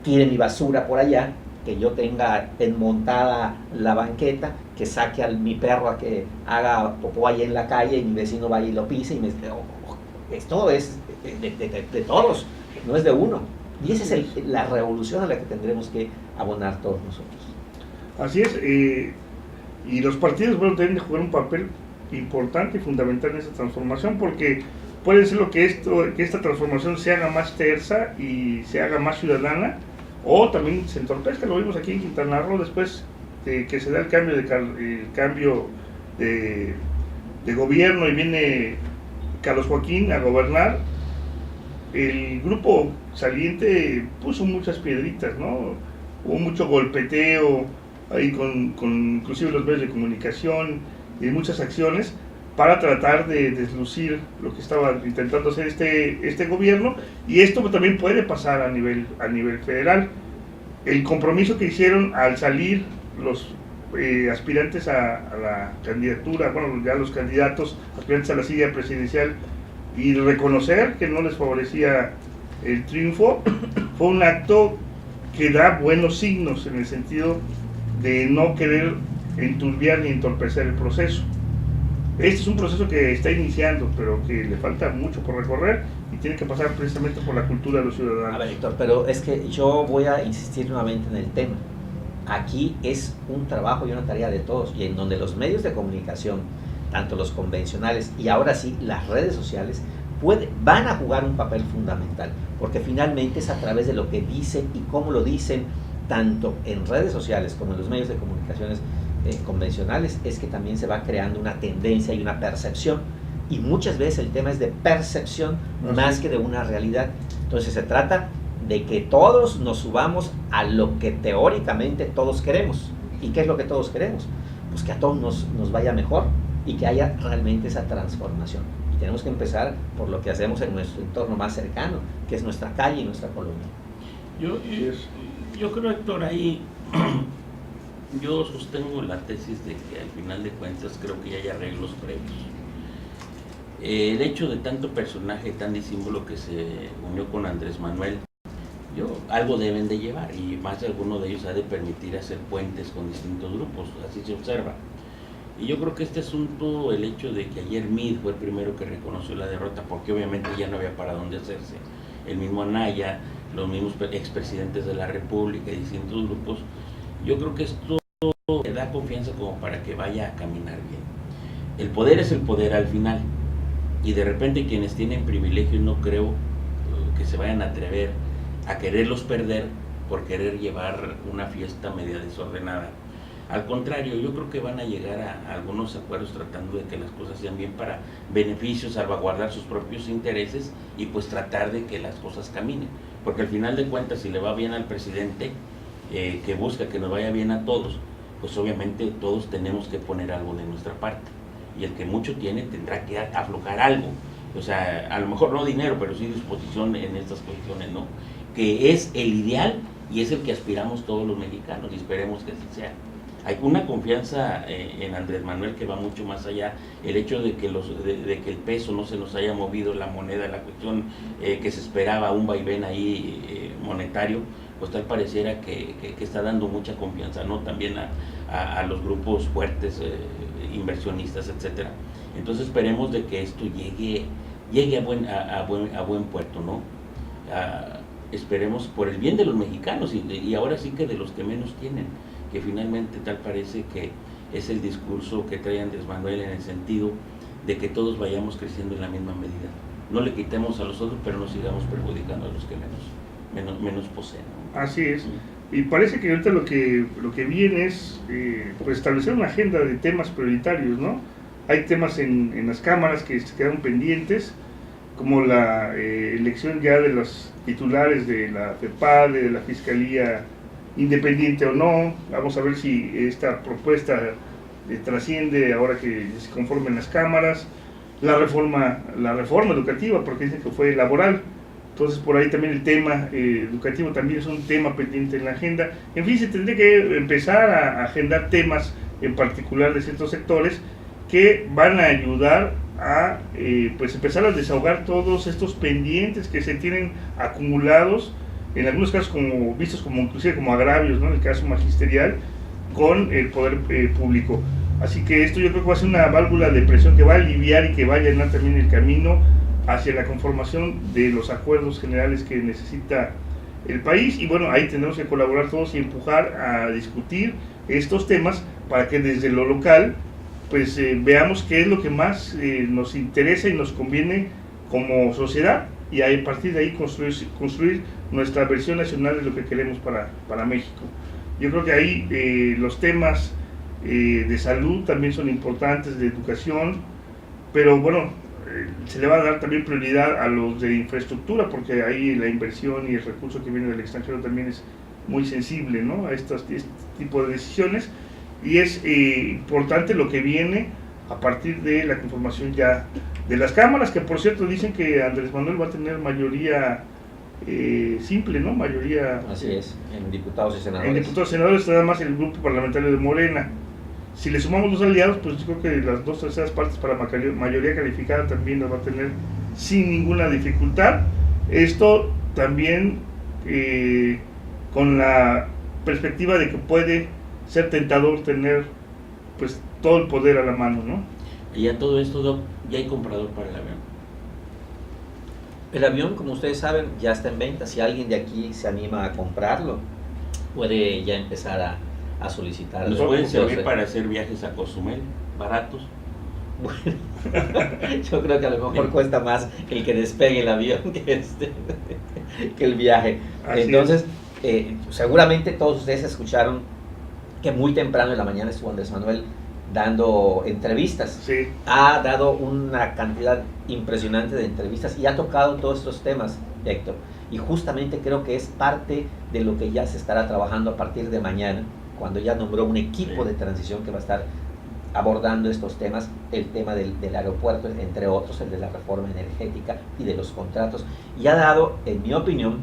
tire mi basura por allá, que yo tenga enmontada la banqueta, que saque a mi perro a que haga popó allá en la calle y mi vecino vaya y lo pise y me esto es de todos, no es de uno. Y esa es la revolución a la que tendremos que abonar todos nosotros. Así es, y los partidos, bueno, deben de jugar un papel importante y fundamental en esta transformación, porque puede ser que esta transformación se haga más tersa y se haga más ciudadana, o también se entorpezca. Lo vimos aquí en Quintana Roo, después de que se da el cambio de gobierno y viene Carlos Joaquín a gobernar, el grupo saliente puso muchas piedritas, ¿no? Hubo mucho golpeteo ahí con inclusive los medios de comunicación y muchas acciones para tratar de deslucir lo que estaba intentando hacer este gobierno, y esto también puede pasar a nivel federal. El compromiso que hicieron al salir los aspirantes a la candidatura, bueno, ya los candidatos aspirantes a la silla presidencial, y reconocer que no les favorecía el triunfo, fue un acto que da buenos signos en el sentido de no querer enturbiar ni entorpecer el proceso. Este es un proceso que está iniciando, pero que le falta mucho por recorrer y tiene que pasar precisamente por la cultura de los ciudadanos. A ver, Héctor, pero es que yo voy a insistir nuevamente en el tema. Aquí es un trabajo y una tarea de todos, y en donde los medios de comunicación, tanto los convencionales y ahora sí las redes sociales, van a jugar un papel fundamental, porque finalmente es a través de lo que dicen y cómo lo dicen, tanto en redes sociales como en los medios de comunicaciones convencionales, es que también se va creando una tendencia y una percepción, y muchas veces el tema es de percepción más que de una realidad. Entonces se trata de que todos nos subamos a lo que teóricamente todos queremos. ¿Y qué es lo que todos queremos? Pues que a todos nos vaya mejor y que haya realmente esa transformación. Y tenemos que empezar por lo que hacemos en nuestro entorno más cercano, que es nuestra calle y nuestra colonia. Yo creo, Héctor, ahí yo sostengo la tesis de que al final de cuentas creo que ya hay arreglos previos. El hecho de tanto personaje tan disímbolo que se unió con Andrés Manuel, algo deben de llevar, y más de alguno de ellos ha de permitir hacer puentes con distintos grupos, así se observa. Y yo creo que este asunto, el hecho de que ayer Mid fue el primero que reconoció la derrota, porque obviamente ya no había para dónde hacerse, el mismo Anaya, los mismos expresidentes de la República y distintos grupos, yo creo que esto le da confianza como para que vaya a caminar bien. El poder es el poder al final, y de repente quienes tienen privilegios no creo que se vayan a atrever a quererlos perder por querer llevar una fiesta media desordenada. Al contrario, yo creo que van a llegar a algunos acuerdos tratando de que las cosas sean bien para beneficios, salvaguardar sus propios intereses y pues tratar de que las cosas caminen. Porque al final de cuentas, si le va bien al presidente, que busca que nos vaya bien a todos, pues obviamente todos tenemos que poner algo de nuestra parte. Y el que mucho tiene tendrá que aflojar algo. O sea, a lo mejor no dinero, pero sí disposición en estas cuestiones, ¿no? Que es el ideal y es el que aspiramos todos los mexicanos, y esperemos que así sea. Hay una confianza en Andrés Manuel que va mucho más allá. El hecho de que el peso no se nos haya movido, la moneda, la cuestión que se esperaba, un vaivén ahí monetario, pues tal pareciera que está dando mucha confianza, ¿no? También a los grupos fuertes, inversionistas, etcétera. Entonces esperemos de que esto llegue a buen puerto, ¿no? Esperemos por el bien de los mexicanos y ahora sí que de los que menos tienen, que finalmente tal parece que es el discurso que trae Andrés Manuel, en el sentido de que todos vayamos creciendo en la misma medida. No le quitemos a los otros, pero no sigamos perjudicando a los que menos poseen, ¿no? Así es. Y parece que ahorita lo que viene es pues establecer una agenda de temas prioritarios, ¿no? Hay temas en las cámaras que se quedaron pendientes, como la elección ya de los titulares de la FEPADE, de la Fiscalía Independiente o no. Vamos a ver si esta propuesta trasciende ahora que se conformen las cámaras. La reforma educativa, porque dicen que fue laboral. Entonces por ahí también el tema educativo también es un tema pendiente en la agenda. En fin, se tendría que empezar a agendar temas en particular de ciertos sectores que van a ayudar a pues empezar a desahogar todos estos pendientes que se tienen acumulados, en algunos casos vistos como inclusive como agravios, ¿no? En el caso magisterial, con el poder público. Así que esto yo creo que va a ser una válvula de presión que va a aliviar y que va a llenar también el camino hacia la conformación de los acuerdos generales que necesita el país. Y bueno, ahí tendremos que colaborar todos y empujar a discutir estos temas para que desde lo local pues veamos qué es lo que más nos interesa y nos conviene como sociedad, y a partir de ahí construir nuestra versión nacional de lo que queremos para México. Yo creo que ahí los temas de salud también son importantes, de educación, pero bueno, se le va a dar también prioridad a los de infraestructura, porque ahí la inversión y el recurso que viene del extranjero también es muy sensible, ¿no?, a este tipo de decisiones, y es importante lo que viene a partir de la conformación ya de las cámaras, que por cierto dicen que Andrés Manuel va a tener mayoría simple, ¿no? Mayoría. Así es, en diputados y senadores. En diputados y senadores, nada más el grupo parlamentario de Morena. Si le sumamos los aliados, pues yo creo que las 2/3 partes para mayoría calificada también las va a tener sin ninguna dificultad. Esto también con la perspectiva de que puede ser tentador tener pues todo el poder a la mano, ¿no? Y ya todo esto, Doc, ya hay comprador para el avión. El avión, como ustedes saben, ya está en venta. Si alguien de aquí se anima a comprarlo, puede ya empezar a solicitar. Nos pueden servir para hacer viajes a Cozumel, baratos. Bueno, yo creo que a lo mejor cuesta más el que despegue el avión que el viaje. Así Entonces, seguramente todos ustedes escucharon que muy temprano en la mañana estuvo Andrés Manuel dando entrevistas. Sí. Ha dado una cantidad impresionante de entrevistas y ha tocado todos estos temas, Héctor. Y justamente creo que es parte de lo que ya se estará trabajando a partir de mañana, cuando ya nombró un equipo de transición que va a estar abordando estos temas, el tema del aeropuerto, entre otros, el de la reforma energética y de los contratos. Y ha dado, en mi opinión,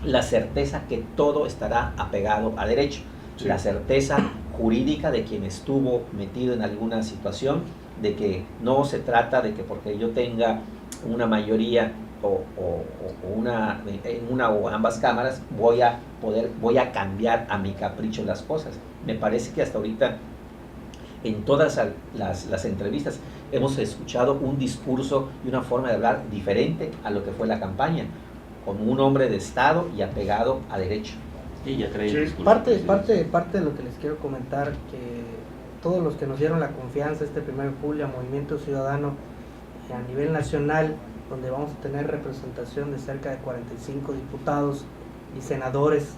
la certeza que todo estará apegado a derecho. Sí. La certeza jurídica de quien estuvo metido en alguna situación, de que no se trata de que porque yo tenga una mayoría en una o ambas cámaras voy a cambiar a mi capricho las cosas. Me parece que hasta ahorita en todas las entrevistas hemos escuchado un discurso y una forma de hablar diferente a lo que fue la campaña, como un hombre de Estado y apegado a derecho. Sí, ya trae el parte de lo que les quiero comentar, que todos los que nos dieron la confianza este 1 de julio a Movimiento Ciudadano a nivel nacional, donde vamos a tener representación de cerca de 45 diputados y senadores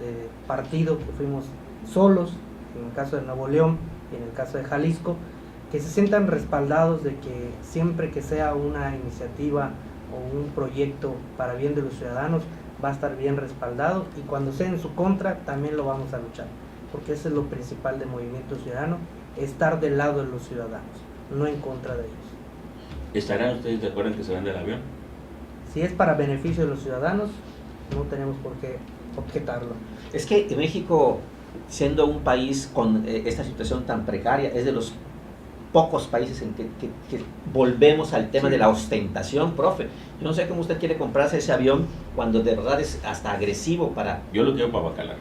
de partido, que fuimos solos, en el caso de Nuevo León y en el caso de Jalisco, que se sientan respaldados de que siempre que sea una iniciativa o un proyecto para bien de los ciudadanos, va a estar bien respaldado, y cuando sea en su contra también lo vamos a luchar, porque eso es lo principal de Movimiento Ciudadano, estar del lado de los ciudadanos, no en contra de ellos. ¿Estarán ustedes de acuerdo en que se venda el avión? Si es para beneficio de los ciudadanos, no tenemos por qué objetarlo. Es que México, siendo un país con esta situación tan precaria, es de los pocos países en que volvemos al tema de la ostentación, profe. Yo no sé cómo usted quiere comprarse ese avión cuando de verdad es hasta agresivo para... Yo lo quiero para Bacalar.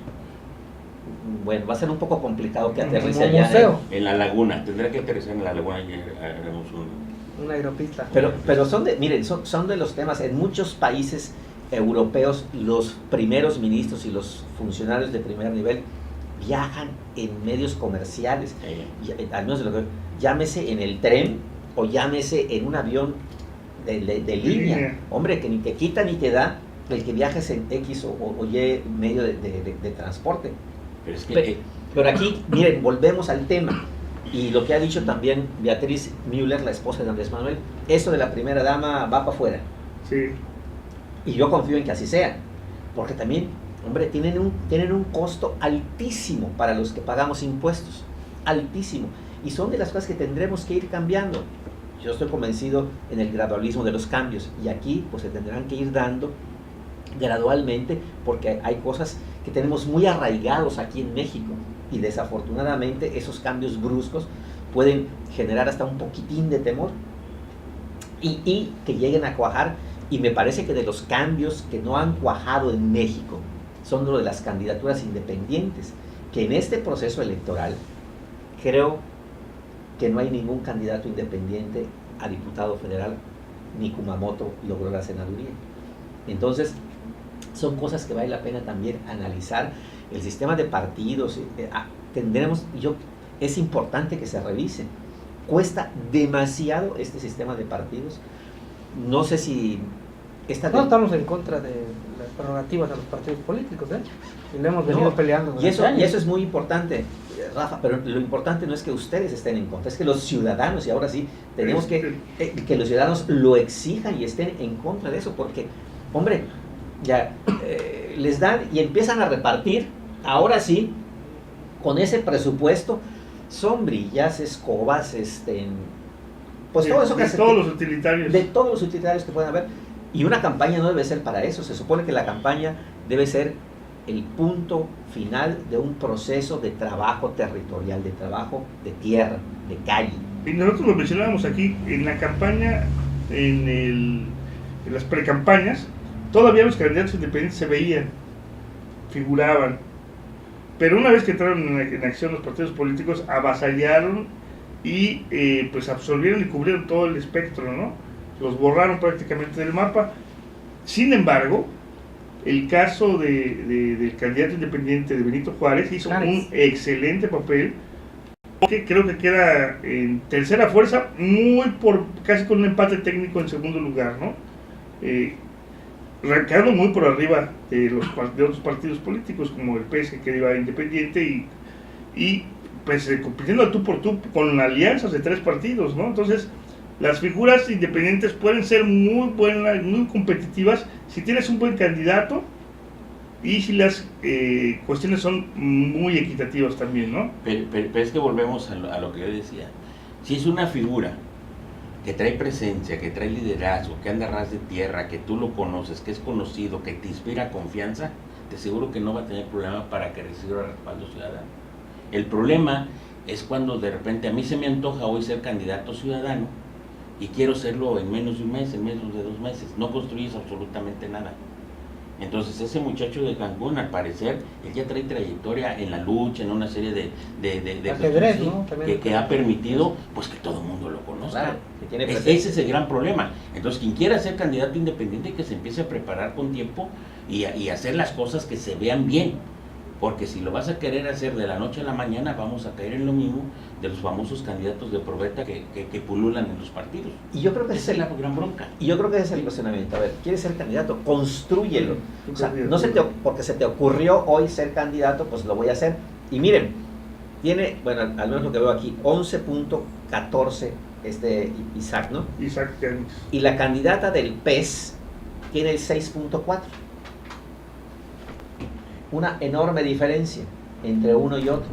Bueno, va a ser un poco complicado que Como aterrice allá museo. En la laguna, tendrá que aterrizar en la laguna y haremos Una aeropista. Pero son de los temas, en muchos países europeos, los primeros ministros y los funcionarios de primer nivel viajan en medios comerciales, al menos de lo que, llámese en el tren o llámese en un avión de línea. Hombre, que ni te quita ni te da el que viajes en X o Y medio de transporte. Pero, es que, pero aquí, miren, volvemos al tema. Y lo que ha dicho también Beatriz Müller, la esposa de Andrés Manuel, eso de la primera dama va para afuera. Sí. Y yo confío en que así sea, porque también, hombre, tienen un costo altísimo para los que pagamos impuestos, altísimo. Y son de las cosas que tendremos que ir cambiando. Yo estoy convencido en el gradualismo de los cambios, y aquí pues se tendrán que ir dando gradualmente, porque hay cosas que tenemos muy arraigados aquí en México, y desafortunadamente esos cambios bruscos pueden generar hasta un poquitín de temor y que lleguen a cuajar. Y me parece que de los cambios que no han cuajado en México son lo de las candidaturas independientes, que en este proceso electoral creo que no hay ningún candidato independiente a diputado federal ni Kumamoto logró la senaduría. Entonces, son cosas que vale la pena también analizar. El sistema de partidos, es importante que se revise. Cuesta demasiado este sistema de partidos. No sé si... No estamos en contra de las prerrogativas de los partidos políticos, y lo hemos venido peleando. Y eso es muy importante, Rafa, pero lo importante no es que ustedes estén en contra, es que los ciudadanos, y ahora sí, tenemos que los ciudadanos lo exijan y estén en contra de eso, porque, hombre, ya les dan y empiezan a repartir, ahora sí, con ese presupuesto, sombrillas, escobas, pues todo eso que de todos los utilitarios. De todos los utilitarios que pueden haber. Y una campaña no debe ser para eso. Se supone que la campaña debe ser el punto final de un proceso de trabajo territorial, de trabajo de tierra, de calle. Y nosotros lo mencionábamos aquí, en la campaña, en las precampañas, todavía los candidatos independientes se veían, figuraban. Pero una vez que entraron en acción los partidos políticos, avasallaron y pues absorbieron y cubrieron todo el espectro, ¿no? Los borraron prácticamente del mapa. Sin embargo, el caso del candidato independiente de Benito Juárez hizo un excelente papel, porque creo que queda en tercera fuerza, casi con un empate técnico en segundo lugar, ¿no? Quedando muy por arriba de otros partidos políticos como el PS, que iba independiente, y pues compitiendo al tú por tú con alianzas de 3 partidos, ¿no? Entonces, las figuras independientes pueden ser muy buenas, muy competitivas si tienes un buen candidato y si las cuestiones son muy equitativas también, ¿no? Pero es que volvemos a lo que yo decía. Si es una figura que trae presencia, que trae liderazgo, que anda a ras de tierra, que tú lo conoces, que es conocido, que te inspira confianza, te aseguro que no va a tener problema para que reciba respaldo ciudadano. El problema es cuando de repente a mí se me antoja hoy ser candidato ciudadano y quiero serlo en menos de un mes, en menos de 2 meses. No construyes absolutamente nada. Entonces ese muchacho de Cancún, al parecer, él ya trae trayectoria en la lucha, en una serie de ajedrez, ¿sí? ¿no? que ha permitido pues que todo el mundo lo conozca. Claro, que tiene Ese es el gran problema. Entonces quien quiera ser candidato independiente, que se empiece a preparar con tiempo y hacer las cosas que se vean bien. Porque si lo vas a querer hacer de la noche a la mañana, vamos a caer en lo mismo de los famosos candidatos de probeta que pululan en los partidos. Y yo creo que esa es la gran bronca. Y yo creo que ese es el cuestionamiento. A ver, ¿quieres ser candidato? Constrúyelo. O sea, no porque se te ocurrió hoy ser candidato, pues lo voy a hacer. Y miren, tiene, bueno, al menos lo que veo aquí, 11.14 Isaac, ¿no? Isaac Yannis. Y la candidata del PES tiene el 6.4. Una enorme diferencia entre uno y otro.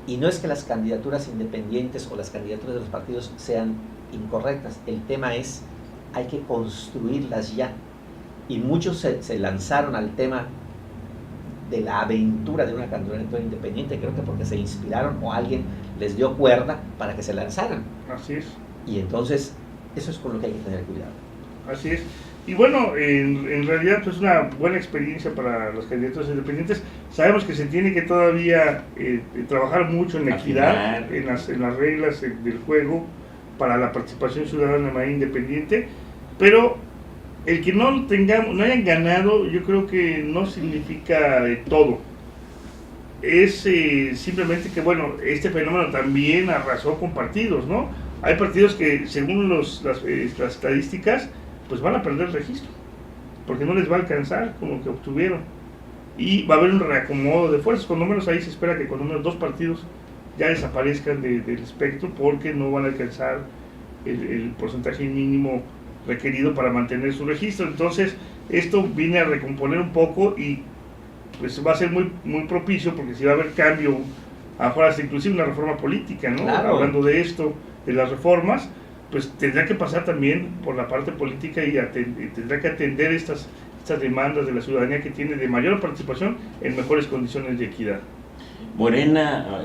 Y no es que las candidaturas independientes o las candidaturas de los partidos sean incorrectas. El tema es, hay que construirlas ya. Y muchos se lanzaron al tema de la aventura de una candidatura independiente, creo que porque se inspiraron o alguien les dio cuerda para que se lanzaran. Así es. Y entonces, eso es con lo que hay que tener cuidado. Así es. Y bueno, en realidad pues una buena experiencia para los candidatos independientes. Sabemos que se tiene que todavía trabajar mucho en la equidad, en las reglas del juego para la participación ciudadana de manera independiente, pero el que no hayan ganado, yo creo que no significa todo. Es simplemente que, bueno, este fenómeno también arrasó con partidos, ¿no? Hay partidos que, según las estadísticas, pues van a perder el registro, porque no les va a alcanzar con lo que obtuvieron. Y va a haber un reacomodo de fuerzas, cuando menos ahí se espera que cuando menos 2 partidos ya desaparezcan del espectro, porque no van a alcanzar el porcentaje mínimo requerido para mantener su registro. Entonces, esto viene a recomponer un poco y pues va a ser muy, muy propicio, porque si va a haber cambio, ahora hasta inclusive una reforma política, ¿no? Claro. Hablando de esto, de las reformas, pues tendrá que pasar también por la parte política y tendrá que atender estas demandas de la ciudadanía que tiene de mayor participación en mejores condiciones de equidad. Morena,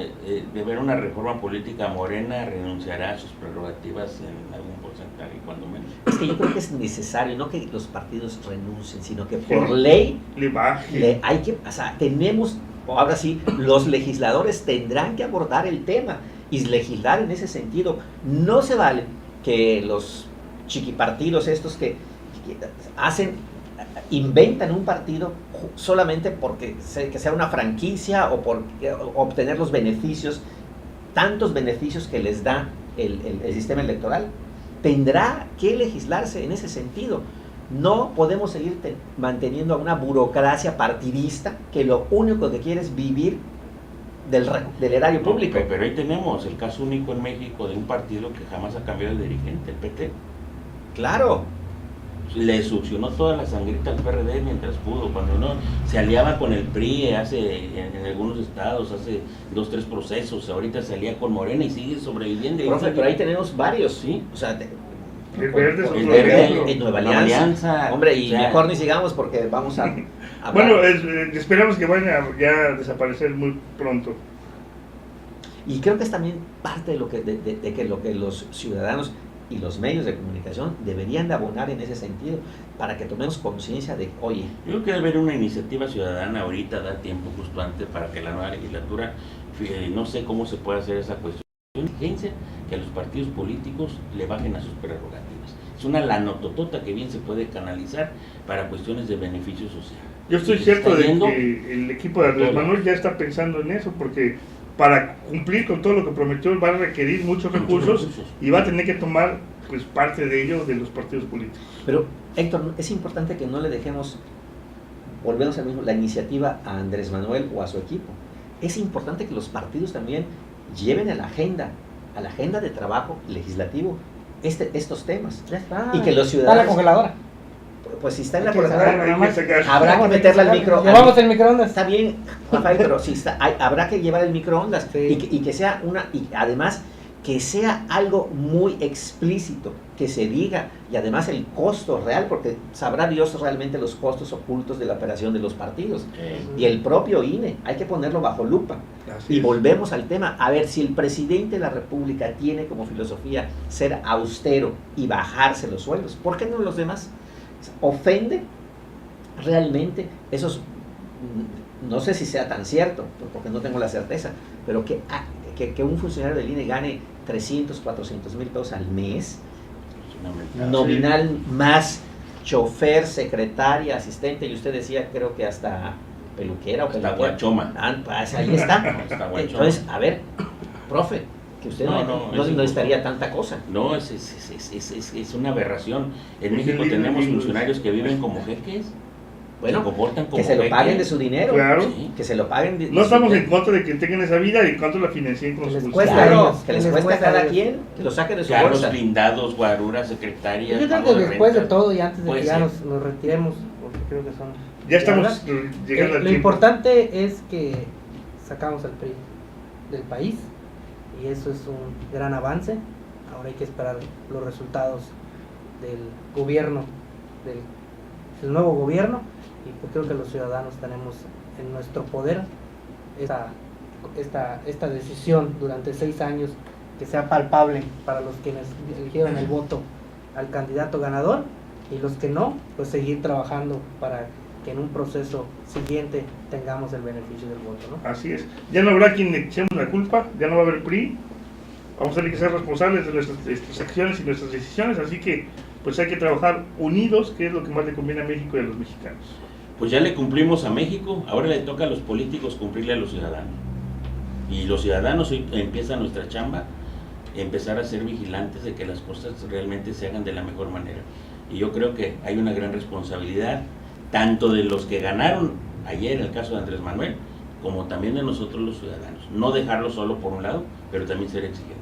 de ver una reforma política, Morena renunciará a sus prerrogativas en algún porcentaje, cuando menos. Es que yo creo que es necesario, no que los partidos renuncien, sino que por ley le baje. hay que, o sea, tenemos, ahora sí, los legisladores tendrán que abordar el tema y legislar en ese sentido. No se vale que los chiquipartidos estos que inventan un partido solamente porque que sea una franquicia o por obtener los beneficios, tantos beneficios que les da el sistema electoral. Tendrá que legislarse en ese sentido. No podemos seguir manteniendo a una burocracia partidista que lo único que quiere es vivir del erario público. Pero ahí tenemos el caso único en México de un partido que jamás ha cambiado el dirigente, el PT. Claro. Le succionó toda la sangrita al PRD mientras pudo, cuando uno se aliaba con el PRI en algunos estados, hace 2, 3 procesos, ahorita se alía con Morena y sigue sobreviviendo. Profe, pero ahí tenemos varios, ¿sí? O sea, El Verde es otro el Verde, ejemplo. en Nueva Alianza. Hombre, y mejor ni sigamos porque vamos a bueno, esperamos que vayan a ya desaparecer muy pronto. Y creo que es también parte de lo que los ciudadanos y los medios de comunicación deberían de abonar en ese sentido, para que tomemos conciencia de, oye... Yo creo que debe haber una iniciativa ciudadana ahorita, da tiempo justo antes para que la nueva legislatura, no sé cómo se puede hacer esa cuestión, urgencia que a los partidos políticos le bajen a sus prerrogativas. Es una lanototota que bien se puede canalizar para cuestiones de beneficio social. Yo estoy cierto de que el equipo de Andrés Manuel ya está pensando en eso, porque para cumplir con todo lo que prometió va a requerir muchos recursos y va a tener que tomar pues parte de ello de los partidos políticos. Pero Héctor, es importante que no le dejemos, volvemos al mismo, la iniciativa a Andrés Manuel o a su equipo. Es importante que los partidos también lleven a la agenda de trabajo legislativo estos temas. Ya está. Y que los ciudadanos... Está la congeladora. Pues si está en la Hay que congeladora, sacar, habrá que meterla al micro. Llevamos el microondas. Está bien, Rafael, pero si habrá que llevar el microondas, sí. y que sea y además que sea algo muy explícito, que se diga, y además el costo real, porque sabrá Dios realmente los costos ocultos de la operación de los partidos. Y el propio INE, hay que ponerlo bajo lupa. Y volvemos al tema, a ver, si el presidente de la República tiene como filosofía ser austero y bajarse los sueldos, ¿por qué no los demás? Ofende realmente esos, no sé si sea tan cierto, porque no tengo la certeza, pero que un funcionario del INE gane 300, 400 mil pesos al mes, nominal, más chofer, secretaria, asistente, y usted decía, creo que hasta peluquera o hasta peluquera. guachoma. Pues ahí está. Entonces, a ver, profe, que usted no necesitaría tanta cosa. No, es una aberración. En México tenemos funcionarios que viven como jeques. Bueno, se comportan como que se lo jeques. paguen de su dinero. Claro. Sí, que se lo paguen de No su estamos dinero. en contra de que tengan esa vida y en cuanto la financien con Que sus les cuesta bolsillos. Claro, ellos, que les cuesta a cada ellos. quien, que lo saque de su Carros bolsa. blindados, guaruras, secretarias. Yo creo pago que de después de renta. todo y antes de Puede que ya ser. nos retiremos, porque creo que son... Ya estamos llegando al Lo tiempo. importante es que sacamos al PRI del país y eso es un gran avance. Ahora hay que esperar los resultados del gobierno, del nuevo gobierno, y pues creo que los ciudadanos tenemos en nuestro poder esta decisión durante 6 años, que sea palpable para los quienes eligieron el voto al candidato ganador, y los que no, pues seguir trabajando para que en un proceso siguiente tengamos el beneficio del voto, ¿no? Así es. Ya no habrá quien le echemos la culpa, ya no va a haber PRI. Vamos a tener que ser responsables de nuestras acciones y nuestras decisiones, así que pues hay que trabajar unidos, que es lo que más le conviene a México y a los mexicanos. Pues ya le cumplimos a México, ahora le toca a los políticos cumplirle a los ciudadanos. Y los ciudadanos hoy empiezan nuestra chamba, empezar a ser vigilantes de que las cosas realmente se hagan de la mejor manera. Y yo creo que hay una gran responsabilidad, tanto de los que ganaron ayer, en el caso de Andrés Manuel, como también de nosotros los ciudadanos. No dejarlo solo por un lado, pero también ser exigentes.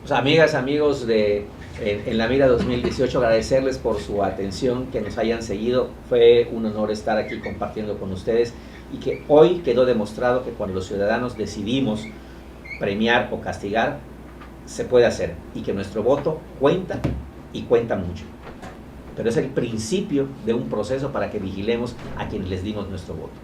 Pues amigas, amigos de En la Mira 2018, agradecerles por su atención, que nos hayan seguido. Fue un honor estar aquí compartiendo con ustedes, y que hoy quedó demostrado que cuando los ciudadanos decidimos premiar o castigar, se puede hacer, y que nuestro voto cuenta, y cuenta mucho. Pero es el principio de un proceso para que vigilemos a quienes les dimos nuestro voto.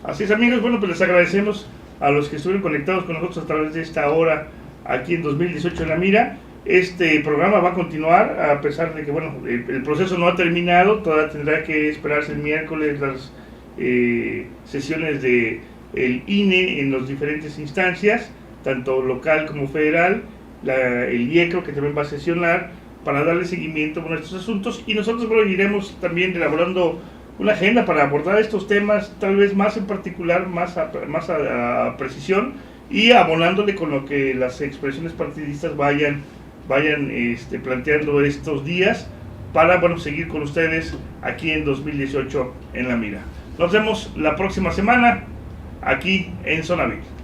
Así es, amigos. Bueno, pues les agradecemos a los que estuvieron conectados con nosotros a través de esta hora aquí en 2018 en La Mira. Este programa va a continuar a pesar de que, bueno, el proceso no ha terminado. Todavía tendrá que esperarse el miércoles las sesiones de el INE en las diferentes instancias, tanto local como federal, el IECRO, que también va a sesionar, para darle seguimiento a estos asuntos, y nosotros, bueno, iremos también elaborando una agenda para abordar estos temas, tal vez más en particular, más a precisión, y abonándole con lo que las expresiones partidistas vayan planteando estos días, para, bueno, seguir con ustedes aquí en 2018 en La Mira. Nos vemos la próxima semana aquí en Zona Vir.